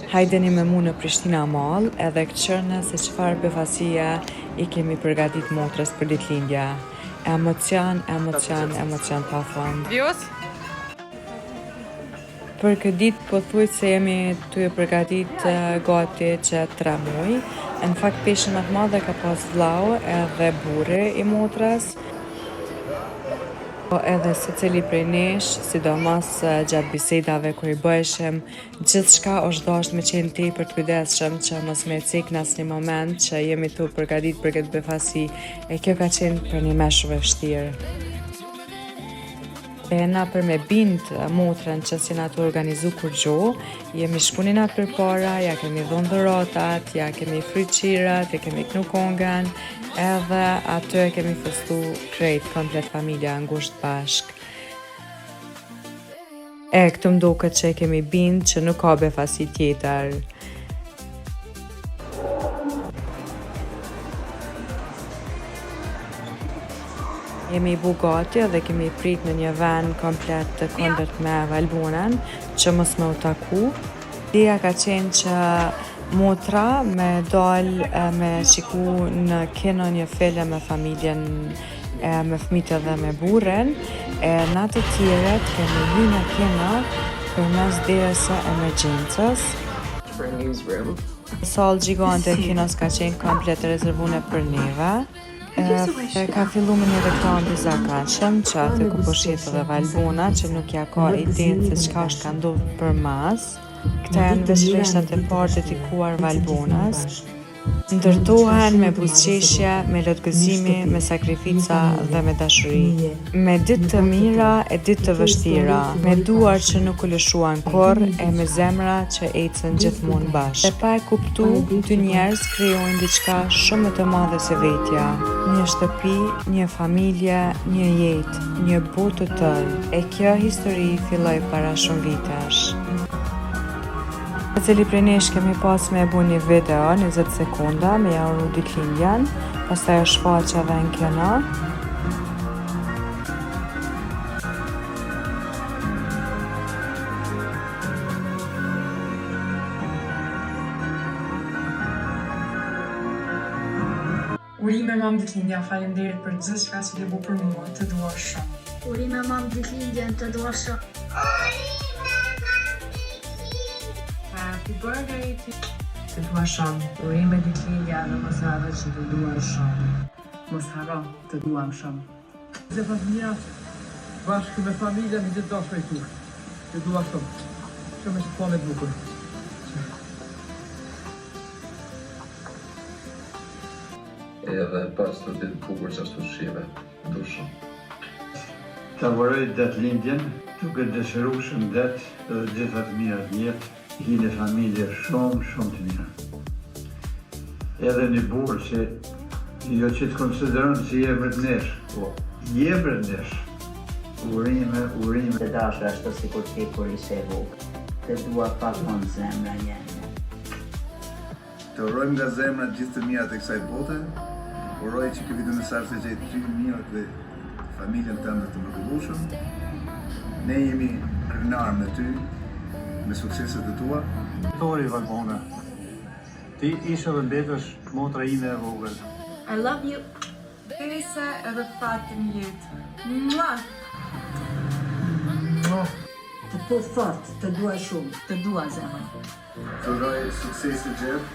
Hajdeni me mu në Prishtina Mall edhe këqërnë se çfarë befasie i kemi përgatit motrës për ditëlindja. Emocion pa fund. Për këtë ditë po thuj se jemi të ju përgatit gati që 3 muaj. Në fakt peshën më të madhe ka pas vllau edhe burri i motrës. Po edhe secili prej nesh, sidomos gjatë bisedave kur i bëheshim, gjithçka është dashur me qenë tepër të kujdesshëm që mos me cek në asnjë moment që jemi tu përgatit për këtë befasi, e kjo ka qenë për një me shumë e vështirë. E na për me bind motrën që si na të organizu kur gjo, jemi shkunin atë për para, ja kemi dhonë dhuratat, ja kemi fryqirat, ja kemi knu kongan, edhe aty e kemi festu krejt komplet familja ngusht bashk. E këtë më duket që e kemi bind që nuk ka befasi tjetër. Jemi i bugati dhe kemi prit në një vend komplet të kondërt me Valbonën që mos me u taku. Ideja ka qenë që motra me dal me shiku në kino një film me familjen, me fëmijët dhe me burren, e në të tjeret kemi hy në kino për mes derës së emergjencës. Sallë gjigante e kinos ka qenë komplet rezervune për neve. Ka fillu me një reklam të zakanshëm që aty ku po shetë dhe Valbona që nuk ja ka idenë se çka është ka ndodhur për mas. Këta janë veç rreshtat e parë dedikuar Valbonës. Ndërtohen me buzëqeshje, me lotgëzimi, me sakrifica dhe me dashuri. Me ditë të mira e ditë të vështira, me duar që nuk u lëshuan kurrë e me zemra që ecën gjithmonë bashkë. E pa e kuptu, dy njerëz krijojnë diçka shumë të madhe se vetja. Një shtëpi, një familje, një jetë, një botë të tërë. E kjo histori filloi para shumë vitesh. Cili prej nesh kemi pas me bu një video 20 sekunda me ja uru ditëlindjen, pastaj është shfaqeve në kino. Urime mam ditëlindja, faleminderit për gjithçka që ke bu për mua, të dua shumë. Urime mam ditëlindjen, të dua shumë. Happy birthday të dua shumë. Urime ditëlindja dhe mos harro që të dua shumë. Mos harro, të duam shumë. Dhe familja, bashkë me familja në gjithë dashur e tu. Të dua shumë. Shumë që po me bukur. Edhe pas të ditë bukur që ashtu shive, du shumë. Ta voroj datëlindjen, duke dëshiruar shëndet dhe gjitha të mirat në jetë. Hile familje shumë të mira. Edhe një burë që jo që të konsideron që je vërtnesh, po je vërtnesh. Urime. Të dashur ashtu si kur ti kur ishe vogël. Të dua pa fund zemra jeme. Të urojmë nga zemra gjithë të mirat e kësaj bote. Uroj që këtë mesazh të gjejë të mirat dhe familjen tënde të mrekullueshëm. Ne jemi krenar me ty. Me sukseset e tua. Tori Valbona, ti ishe dhe mbetësh motra ime e vogël. I love you. Derisa edhe fatin jetë. Mua! Të po fort, të dua shumë, të dua zemër. Të uroj suksesit gjithë,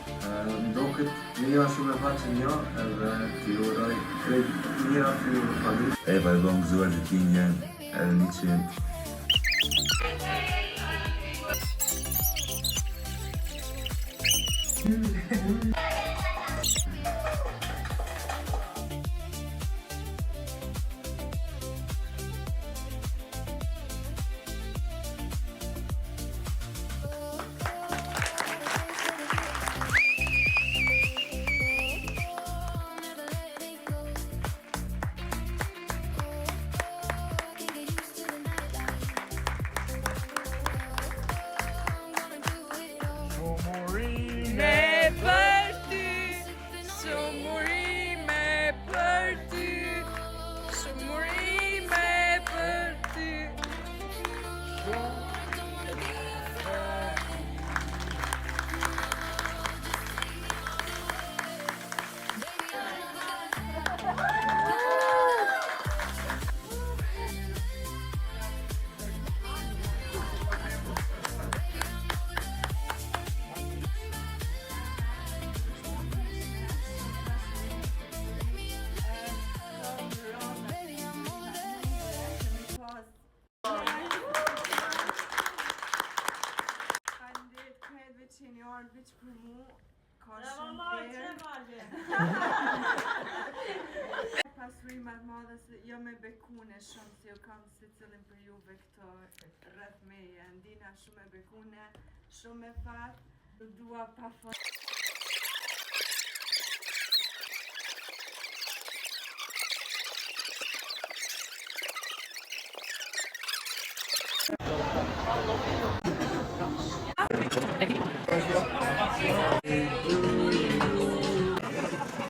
ndoket një shumë e faqe një, edhe të uroj krejt mira të familje. E vazhdon gëzuar ditëlindjen edhe 100. Happy birthday! që jeni orë veç për mu, ka shumë vlerë. Pasurimat madhe se jo me bekune shumë, se jo kam se cilin për juve këto rreth meje. Ndina shumë e bekune, shumë e fatë, dua pa fond. Thank you.